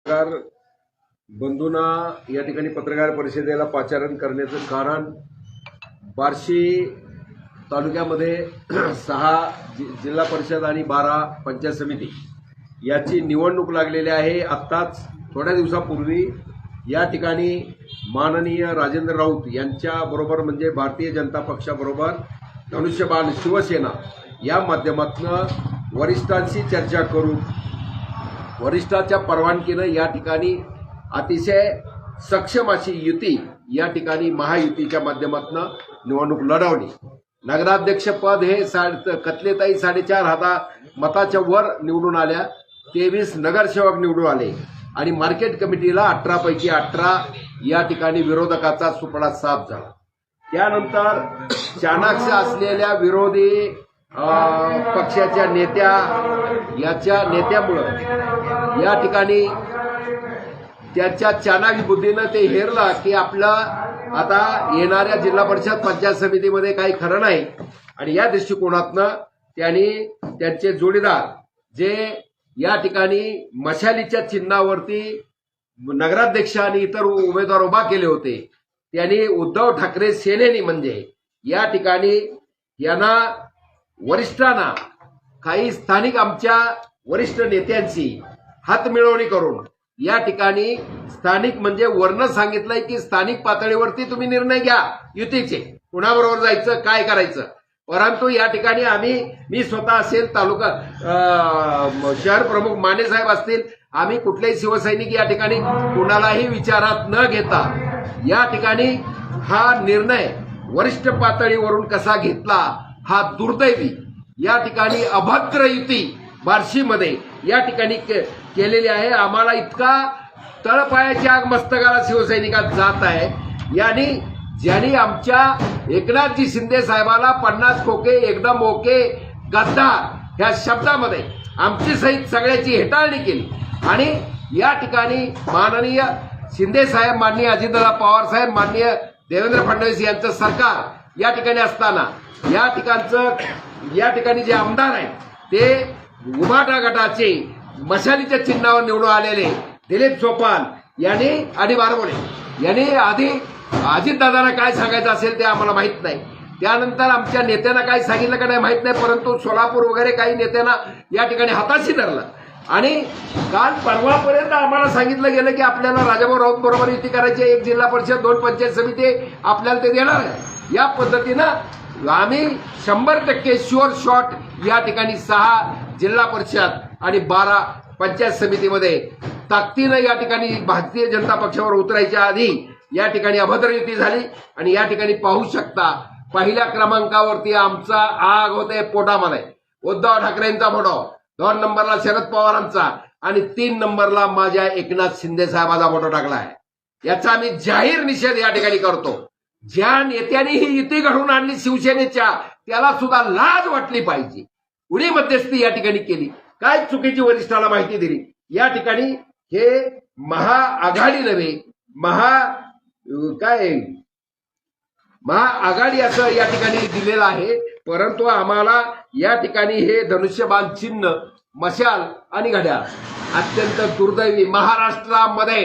पत्रकार बंधूंना या ठिकाणी पत्रकार परिषदेला पाचारण करण्याचं कारण बार्शी तालुक्यामध्ये 6 जिल्हा परिषद आणि 12 पंचायत समिती याची निवडणूक लागलेली आहे। आत्ताच थोड्या दिवसापूर्वी या ठिकाणी माननीय राजेंद्र राऊत यांच्या बरोबर म्हणजे भारतीय जनता पक्षाबरोबर धनुष्यबाण शिवसेना या माध्यमातून वरिष्ठांशी चर्चा करून वरिष्ठांच्या परवानगीने या ठिकाणी अतिशय सक्षम अशी युती या ठिकाणी महायुतीच्या माध्यमातून निवडणूक लढवली। नगराध्यक्ष पद हे कतलेताई 4.5 मताच्या वर निवडून आल्या। 23 नगरसेवक निवडून आले आणि मार्केट कमिटीला 18 पैकी 18 या ठिकाणी विरोधकाचा सुपडा साफ झाला। त्यानंतर चाणाक्ष असलेल्या विरोधी पक्षाच्या नेत्यामुळे या ठिकाणी त्याच्या चाणाक्षी बुद्धीनं ते हेरला की आपलं आता येणाऱ्या जिल्हा परिषद पंचायत समितीमध्ये काही खरं नाही आणि या दृष्टिकोनातनं त्यांनी त्यांचे जोडीदार जे या ठिकाणी मशालीच्या चिन्हावरती नगराध्यक्ष आणि इतर उमेदवार उभा केले होते त्यांनी उद्धव ठाकरे सेनेनी म्हणजे या ठिकाणी यांना वरिष्ठांना काही स्थानिक आमच्या वरिष्ठ नेत्यांची हातमिळवणी करून या ठिकाणी स्थानिक म्हणजे वर्ण सांगितलंय की स्थानिक पातळीवरती तुम्ही निर्णय घ्या युतीचे कुणाबरोबर जायचं काय करायचं। परंतु या ठिकाणी मी स्वतः असेल तालुका शहर प्रमुख माने साहेब असतील आम्ही कुठलेही शिवसैनिक या ठिकाणी कुणालाही विचारात न घेता या ठिकाणी हा निर्णय वरिष्ठ पातळीवरून कसा घेतला हा दुर्दैवी या ठिकाणी अभद्र युती बार्शीमध्ये या ठिकाणी केलेली आहे। आम्हाला इतका तळपायाची आग मस्तकाला शिवसैनिकात जात आहे यांनी ज्यांनी आमच्या एकनाथजी शिंदे साहेबाला 50 खोके एकदम ओके गद्दार ह्या शब्दामध्ये आमची सहित सगळ्याची हेटाळणी केली आणि या ठिकाणी माननीय शिंदे साहेब माननीय अजितदादा पवार साहेब माननीय देवेंद्र फडणवीस यांचं सरकार या ठिकाणी असताना या ठिकाणी जे आमदार आहेत ते उभाटा गटाचे मशालीच्या चिन्हावर निवडून आलेले दिलीप चोपाल यांनी आणि बारबोळे यांनी आधी अजितदादांना काय सांगायचं असेल ते आम्हाला माहित नाही। त्यानंतर आमच्या नेत्यांना काय सांगितलं का नाही माहित नाही, परंतु सोलापूर वगैरे काही नेत्यांना या ठिकाणी हाताशी धरलं आणि काल परवापर्यंत आम्हाला सांगितलं गेलं की आपल्याला राजाभाऊ राऊत बरोबर युती करायची, 1 जिल्हा परिषद 2 पंचायत समिती आपल्याला ते देणार आहे। या पद्धतीनं आम्ही 100% शुअर शॉट या ठिकाणी 6 जिल्हा परिषद आणि 12 पंचायत समितीमध्ये ताकदीनं या ठिकाणी भारतीय जनता पक्षावर उतरायच्या आधी या ठिकाणी अभद्र युती झाली आणि या ठिकाणी पाहू शकता पहिल्या क्रमांकावरती आमचा आग होते पोटामध्ये उद्धव ठाकरेंचा फोटो, 2 नंबरला शरद पवारांचा आणि 3 नंबरला माझ्या एकनाथ शिंदे साहेबांचा फोटो टाकला आहे। याचा आम्ही जाहीर निषेध या ठिकाणी करतो। ज्या नेत्यांनी ही युती घडवून आणली शिवसेनेच्या त्याला सुद्धा लाज वाटली पाहिजे। उडी मध्यस्थी या ठिकाणी केली, काय चुकीची वरिष्ठाला माहिती दिली। या ठिकाणी हे महाआघाडी नव्हे महाआघाडी असं या ठिकाणी दिलेलं आहे, परंतु आम्हाला या ठिकाणी हे धनुष्यबाण चिन्ह मशाल आणि घड्याळ अत्यंत दुर्दैवी महाराष्ट्रामध्ये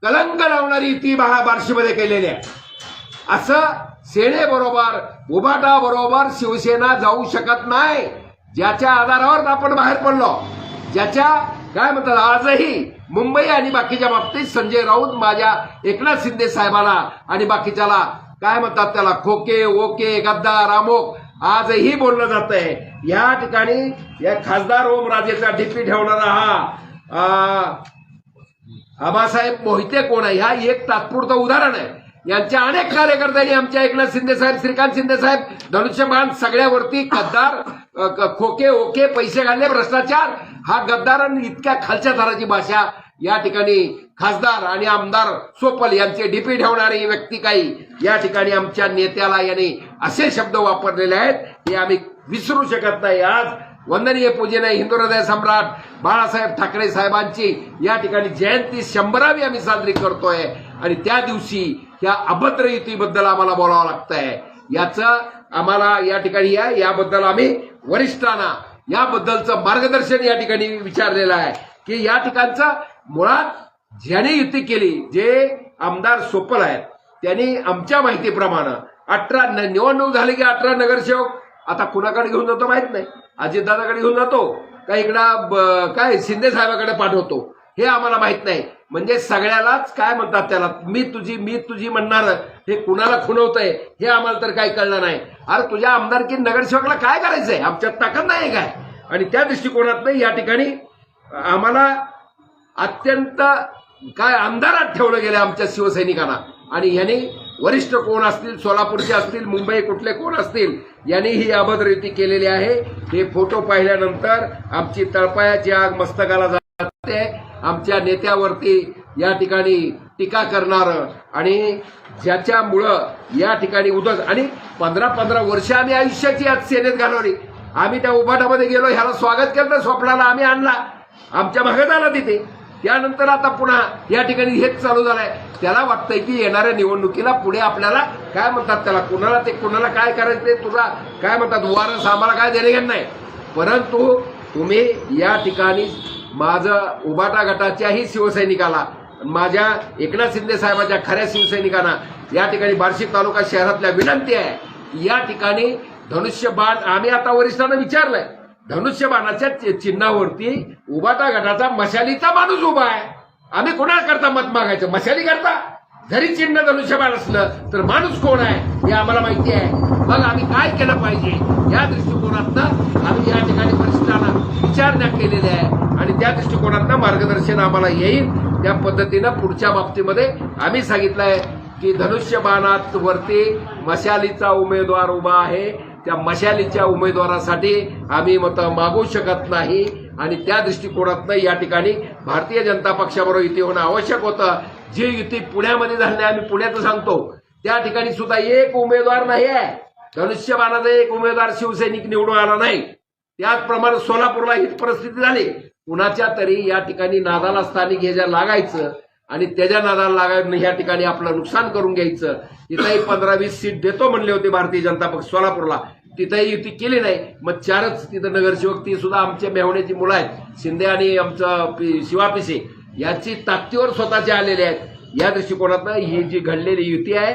कलंक लावणारी युती बार्शीमध्ये केलेली आहे। असं सेनेबरोबर उभाटाबरोबर शिवसेना जाऊ शकत नाही। ज्याच्या आधारावर आपण बाहेर पडलो, ज्याच्या काय म्हणतात आजही मुंबई आणि बाकीच्या बाबतीत संजय राऊत माझ्या एकनाथ शिंदे साहेबाला आणि बाकीच्याला काय म्हणतात त्याला खोके ओके गद्दार अमोक आजही बोललं जात आहे। या ठिकाणी या खासदार ओमराजेचा डीपी ठेवणारा हा आबासाहेब मोहिते कोण आहे हा एक तात्पुरतं उदाहरण आहे। यांच्या अनेक कार्यकर्त्यांनी आमच्या एकनाथ शिंदे साहेब श्रीकांत शिंदे साहेब धनुष्यबाण सगळ्यावरती गद्दार खोके ओके पैसे घालले भ्रष्टाचार हा गद्दार आणि इतक्या खालच्या थराची भाषा या ठिकाणी खासदार आणि आमदार सोपल यांचे डीपी ठेवणारी व्यक्ती काही या ठिकाणी आमच्या नेत्याला यांनी असे शब्द वापरलेले आहेत हे आम्ही विसरू शकत नाही। आज वंदनीय पूजनीय हिंदू हृदय सम्राट बाळासाहेब ठाकरे साहेबांची या ठिकाणी जयंती 100वी आम्ही साजरी करतोय आणि त्या दिवशी या अभद्र युतीबद्दल आम्हाला बोलावं लागतंय। याचं आम्हाला या ठिकाणी याबद्दल आम्ही वरिष्ठांना याबद्दलचं मार्गदर्शन या ठिकाणी विचारलेलं आहे की या ठिकाणचं मुळात ज्याने युती केली, जे आमदार सोपल आहेत, त्यांनी आमच्या माहितीप्रमाणे 18 निवडणूक झाली की 18 नगरसेवक आता कुणाकडे घेऊन जातो माहित नाही, अजितदादाकडे घेऊन जातो का इकडं काय शिंदे साहेबाकडे पाठवतो हे आम्हाला माहित नाही. म्हणजे सगळ्यालाच काय म्हणतात त्याला मी तुझी म्हणणार हे कुणाला खुणवतंय हे आम्हाला तर काही कळलं नाही. अरे तुझ्या आमदारकी नगरसेवकला काय करायचंय, आमच्यात ताकद नाही काय. आणि त्या दृष्टिकोनातनं या ठिकाणी आम्हाला अत्यंत काय अंधारात ठेवलं गेलं आमच्या शिवसैनिकांना. आणि यांनी वरिष्ठ कोण असतील, सोलापूरचे असतील, मुंबई कुठले कोण असतील, यांनी ही अभद्र युती केलेली आहे. हे फोटो पाहिल्यानंतर आमची तळपायाची आग मस्तकाला जाते. आमच्या नेत्यावरती या ठिकाणी टीका करणारं आणि ज्याच्यामुळं या ठिकाणी उदक आणि 15 वर्ष आम्ही आयुष्याची आज सेनेत घालवली. आम्ही त्या उभाटामध्ये गेलो, ह्याला स्वागत केलं, स्वप्नाला आम्ही आणला, आमच्या भागात आला तिथे. त्यानंतर आता पुन्हा या ठिकाणी हेच चालू झालंय. त्याला वाटतंय की येणाऱ्या निवडणुकीला पुढे आपल्याला काय म्हणतात त्याला कुणाला काय करायचं ते तुला काय म्हणतात वारस आम्हाला काय देणे घेणं नाही. परंतु तुम्ही या ठिकाणी माझं उभाटा गटाच्याही शिवसैनिकाला, माझ्या एकनाथ शिंदे साहेबांच्या खऱ्या शिवसैनिकांना या ठिकाणी बार्शी तालुका शहरातल्या विनंती आहे. या ठिकाणी धनुष्यबाण आम्ही आता वरिष्ठांना विचारलंय, धनुष्यबाणाच्या चिन्हावरती उभाटा गटाचा मशालीचा माणूस उभा आहे. आम्ही कोणाकरता मत मागायचं, मशाली करता? जरी चिन्ह धनुष्यबाण असलं तर माणूस कोण आहे हे आम्हाला माहिती आहे. मग आम्ही काय केलं पाहिजे या दृष्टिकोनातनं आम्ही या ठिकाणी वरिष्ठांना विचारणा केलेली आहे आणि त्या दृष्टिकोनातनं मार्गदर्शन आम्हाला येईल. त्या पद्धतीनं पुढच्या बाबतीमध्ये आम्ही सांगितलंय की धनुष्यबाणात वरती मशालीचा उमेदवार उभा आहे. त्या मशालीच्या उमेदवारासाठी आम्ही मतं मागू शकत नाही आणि त्या दृष्टिकोनातनं या ठिकाणी भारतीय जनता पक्षाबरोबर युती होणं आवश्यक होतं. जी युती पुण्यामध्ये झाली नाही, आम्ही पुण्याचं सांगतो, त्या ठिकाणी सुद्धा एक उमेदवार नाही आहे. धनुष्यबाणाचा एक उमेदवार शिवसैनिक निवडून आला नाही. त्याचप्रमाणे सोलापूरला हीच परिस्थिती झाली. कुणाच्या तरी या ठिकाणी नादाला स्थानिक हे ज्या लागायचं आणि त्याच्या नादाला लागायचं या ठिकाणी आपलं नुकसान करून घ्यायचं. तिथंही 15-20 सीट देतो म्हणले होते भारतीय जनता पक्ष सोलापूरला, तिथंही युती केली नाही. मग 4च तिथं नगरसेवक, ती सुद्धा आमच्या मेहवण्याची मुलं आहेत, शिंदे आणि आमचं शिवा पिसे याची ताकदीवर स्वतःचे आलेले आहेत. या दृष्टिकोनातनं ही जी घडलेली युती आहे,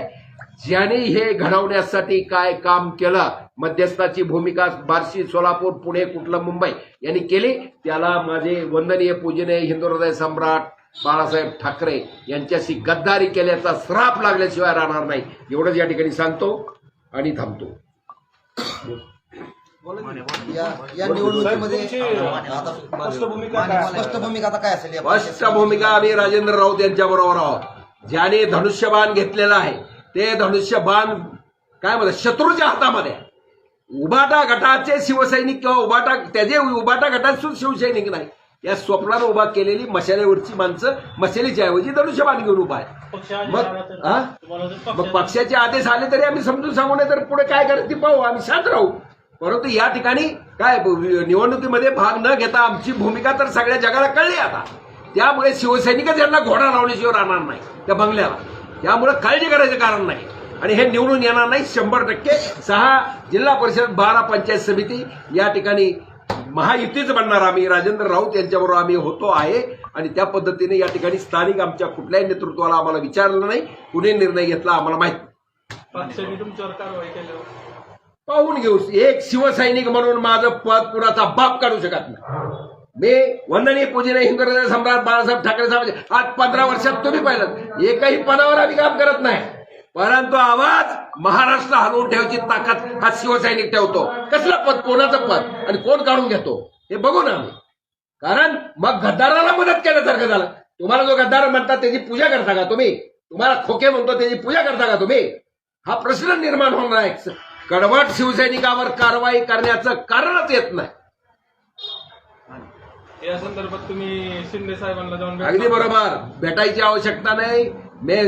ज्याने हे घडवण्यासाठी काय काम केलं, मध्यस्थाची भूमिका बार्शी, सोलापूर, पुणे, कुठलं मुंबई यांनी केली, त्याला माझे वंदनीय पूजनीय हिंदू हृदय सम्राट बाळासाहेब ठाकरे यांच्याशी गद्दारी केल्याचा श्राप लागल्याशिवाय राहणार नाही. एवढंच या ठिकाणी सांगतो आणि थांबतो. या निवडणुकीमध्ये स्पष्ट भूमिका आता काय असेल? स्पष्ट भूमिका आम्ही राजेंद्र राऊत यांच्या बरोबर आहोत. ज्याने धनुष्यबाण घेतलेलं आहे ते धनुष्यबाण काय म्हणतात शत्रूच्या हातामध्ये. उभाटा गटाचे शिवसैनिक किंवा त्याचे उभाटा गटाचे शिवसैनिक नाही, या स्वप्नानं उभा केलेली मशालीवरची माणसं मशालीच्या ऐवजी धनुष्यबाण घेऊन उभा आहे. मग पक्षाचे आदेश आले तरी आम्ही समजून सांगू नये तर पुढे काय करायचं ती पाहू, आम्ही शांत राहू. परंतु या ठिकाणी काय निवडणुकीमध्ये भाग न घेता आमची भूमिका तर सगळ्या जगाला कळली आता. त्यामुळे शिवसैनिकच यांना घोडा लावल्याशिवाय राहणार नाही त्या बंगल्याला. त्यामुळे काळजी करायचं कारण नाही आणि हे निवडून येणार नाही 100%. 6 जिल्हा परिषद, 12 पंचायत समिती या ठिकाणी महायुतीच बनणार. आम्ही राजेंद्र राऊत यांच्याबरोबर आम्ही होतो आहे आणि त्या पद्धतीने या ठिकाणी स्थानिक आमच्या कुठल्याही नेतृत्वाला आम्हाला विचारलं नाही, कुणी निर्णय घेतला आम्हाला माहित पाहून घेऊ. एक शिवसैनिक म्हणून माझं पद कुणाचा बाप काढू शकत नाही. मी वंदनीय पूजनीय हिंदू हृदय सम्राट बाळासाहेब ठाकरे साहेब आज 15 वर्षात तुम्ही पाहिलं एकही पदावर आम्ही काम करत नाही, परंतु आवाज महाराष्ट्र हलवून ठेवायची ताकद हा शिवसैनिक ठेवतो. कसलं पद, कोणाचं पद आणि कोण काढून घेतो हे बघू ना आम्ही. कारण मग गद्दाराला मदत केल्यासारखं झालं. तुम्हाला जो गद्दार म्हणतात त्याची पूजा करता का तुम्ही? तुम्हाला खोके म्हणतो त्याची पूजा करता का तुम्ही? हा प्रश्न निर्माण होणार आहे. कडवट शिवसैनिकावर कारवाई करण्याचं कारणच येत नाही. या संदर्भात तुम्ही शिंदे साहेबांना जाऊन अगदी बरोबर, भेटायची आवश्यकता नाही.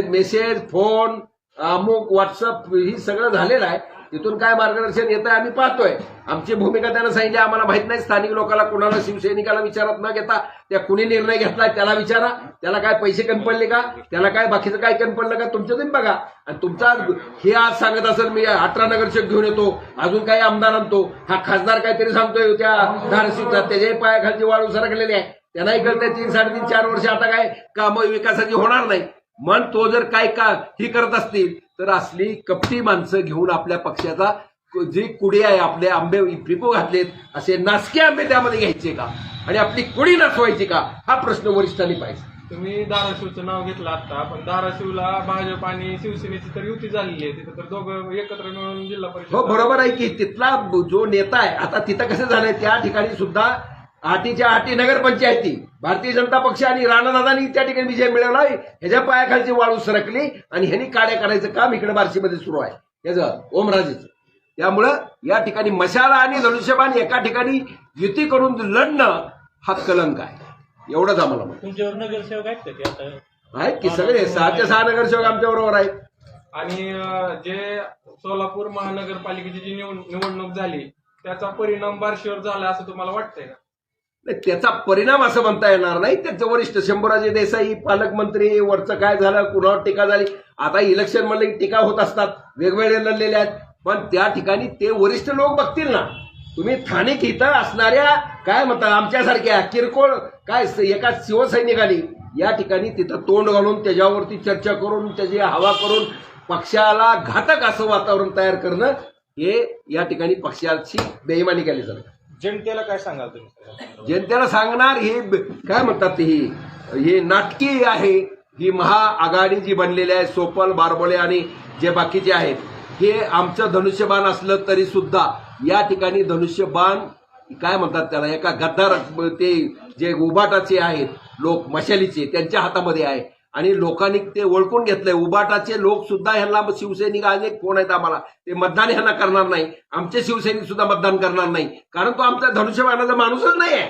मेसेज, फोन, अमुक, व्हॉट्सअप ही सगळं झालेलं आहे. तिथून काय मार्गदर्शन येत आहे आम्ही पाहतोय. आमची भूमिका त्यांना सांगितली आम्हाला माहित नाही. स्थानिक लोकांना, कुणाला शिवसैनिकाला विचारत न घेता त्या कुणी निर्णय घेतलाय त्याला विचारा. त्याला काय पैसे कमी पडले का, त्याला काय बाकीचं काय कमी पडलं का, तुमच्या तुम्ही बघा. आणि तुमचा हे आज सांगत असेल मी 18 नगरसेवक घेऊन येतो, अजून काही आमदार आणतो, हा खासदार काहीतरी सांगतोय त्या धारशीचा, त्याच्याही पायाखालची वाळू सरकलेली आहे. त्यांनाही कळतंय 3, 3.5, 4 वर्ष आता काय कामं विकासाची होणार नाही. मन तो जर काय का ही करत असतील तर असली कपटी माणसं घेऊन आपल्या पक्षाचा जी कुडी आहे, आपले आंबे पिकू घातलेत असे नासके आंबे त्यामध्ये घ्यायचे का आणि आपली कुडी नसवायची का, हा प्रश्न वरिष्ठांनी पाहिजे. तुम्ही धाराशिवचं नाव घेतलं आता, पण धाराशिवला भाजप आणि शिवसेनेची तर युती झालेली आहे. तिथं तर दोघं एकत्र मिळून जिल्हा परिषद. हो बरोबर आहे की तिथला जो नेता आहे, आता तिथं कसं झालंय त्या ठिकाणी सुद्धा आटीच्या आटी नगरपंचायती भारतीय जनता पक्ष आणि राणादादांनी त्या ठिकाणी विजय मिळवला. ह्याच्या पायाखालची वाळू सरकली आणि ह्यांनी काड्या करायचं काम इकडे बार्शीमध्ये सुरू आहे ह्याचं ओमराजेचं. त्यामुळं या ठिकाणी मशाला आणि धनुष्यबाण एका ठिकाणी युती करून लढणं हा कलंक आहे. एवढंच आम्हाला म्हणतो. तुमच्यावर नगरसेवक आहेत का ते आता? आहेत की सगळे 6 नगरसेवक आमच्या बरोबर आहेत. आणि जे सोलापूर महानगरपालिकेची जी निवडणूक झाली त्याचा परिणाम बार्शीवर झाला असं तुम्हाला वाटतंय का? नाही, त्याचा परिणाम असं म्हणता येणार नाही. त्यांचं वरिष्ठ शंभूराजे देसाई पालकमंत्री, वरचं काय झालं, कुणावर टीका झाली. आता इलेक्शन म्हणलं की टीका होत असतात, वेगवेगळे लढलेले आहेत, पण त्या ठिकाणी ते वरिष्ठ लोक बघतील ना. तुम्ही स्थानिक इथं असणाऱ्या काय म्हणतात आमच्यासारख्या किरकोळ काय एका शिवसैनिकांनी या ठिकाणी तिथं तोंड घालून त्याच्यावरती चर्चा करून त्याची हवा करून पक्षाला घातक असं वातावरण तयार करणं हे या ठिकाणी पक्षाची बेईमानी केली जाते. जनतेला काय सांगाल तुम्ही? जनतेला सांगणार हे काय म्हणतात हे नाटकी आहे. ही महाआघाडी जी बनलेली आहे, सोपल, बारबोळे आणि जे बाकीचे आहेत, हे आमचं धनुष्यबाण असलं तरी सुद्धा या ठिकाणी धनुष्यबाण काय म्हणतात त्याला एका गद्दार ते जे उबाटाचे आहेत लोक मशालीचे त्यांच्या हातामध्ये आहे आणि लोकांनी ते ओळखून घेतलंय. उबाटाचे लोक सुद्धा ह्यांना शिवसैनिक अनेक कोण आहेत आम्हाला ते मतदान ह्यांना करणार नाही. आमचे शिवसैनिक सुद्धा मतदान करणार नाही, कारण तो आमचा धनुष्यबाणाचा माणूसच नाही आहे.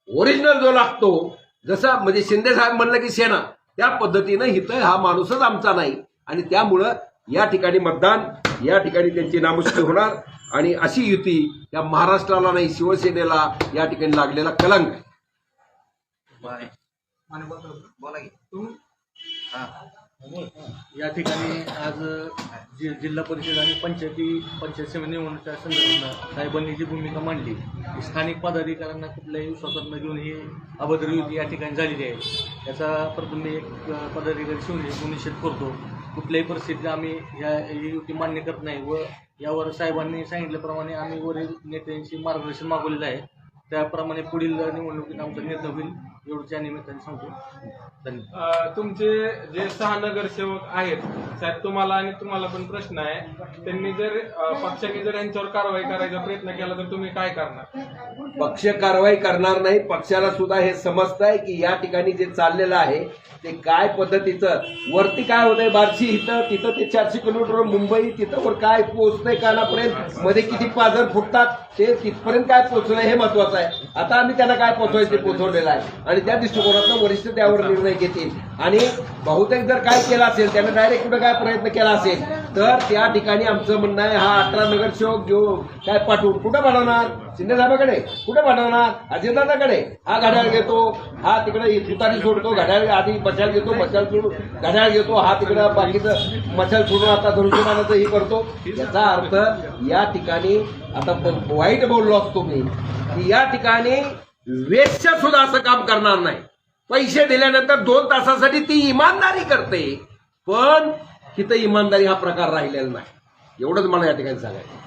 ओरिजिनल जो लागतो जसं म्हणजे शिंदे साहेब म्हणलं की सेना, त्या पद्धतीनं इथं हा माणूसच आमचा नाही आणि त्यामुळं या ठिकाणी मतदान या ठिकाणी त्यांची नामुष्की होणार आणि अशी युती या महाराष्ट्राला नाही शिवसेनेला या ठिकाणी लागलेला कलंक आहे. बोला की. या ठिकाणी आज जिल्हा परिषद आणि पंचायत समिती निवडणुकीच्या संदर्भात साहेबांनी जी भूमिका मांडली, स्थानिक पदाधिकाऱ्यांना कुठल्याही विश्वासात न घेऊन ही अभद्र युती या ठिकाणी झालेली आहे. याचा प्रथम मी एक पदाधिकारी शिवसेनेचा निषेध करतो. कुठल्याही परिस्थितीत आम्ही ही युती मान्य करत नाही व यावर साहेबांनी सांगितल्याप्रमाणे आम्ही वरील नेत्यांशी मार्गदर्शन मागवलेलं आहे. त्याप्रमाणे पुढील निवडणुकीत आमचा निर्णय होईल एवढं या निमित्ताने सांगतो. धन्यवाद. तुमचे जे 6 नगरसेवक आहेत साहेब, तुम्हाला आणि तुम्हाला पण प्रश्न आहे. त्यांनी जर पक्षाने जर यांच्यावर कारवाई करायचा प्रयत्न केला तर तुम्ही काय करणार? पक्ष कारवाई करणार नाही. पक्षाला सुद्धा हे समजत आहे की या ठिकाणी जे चाललेलं आहे ते काय पद्धतीचं वरती काय होतंय. बार्शी इथं तिथं ते 400 किलोमीटर मुंबई तिथं वर काय पोहोचतंय कानापर्यंत, मध्ये किती पाझर फुटतात ते तिथपर्यंत काय पोहोचलं हे महत्वाचं आहे. आता आम्ही त्यांना काय पोहोचवायचं ते पोहोचवलेलं आहे आणि त्या दृष्टिकोनातून वरिष्ठ त्यावर निर्णय घेतील. आणि बहुतेक जर काय केलं असेल त्याने डायरेक्ट कुठं काय प्रयत्न केला असेल तर त्या ठिकाणी आमचं म्हणणं आहे हा 18 नगरसेवक घेऊन काय पाठवून कुठं पाठवणार? शिंदे साहेबाकडे कुठं पाठवणार? अजितदादाकडे. हा घड्याळ घेतो, हा तिकडे तुतारी सोडतो, घड्याळ आधी मशाल घेतो, मशाल सोडून घड्याळ घेतो, हा तिकडं बाकीचं मशाल सोडून आता धनुष्यबाणाचं ही करतो. याचा अर्थ या ठिकाणी आता वाईट बोललो असतो मी की या ठिकाणी वेश्या सुद्धा असं काम करणार नाही. पैसे दिल्यानंतर 2 तासासाठी ती इमानदारी करते, पण तिथं इमानदारी हा प्रकार राहिलेला नाही. एवढंच मला या ठिकाणी सांगायचं.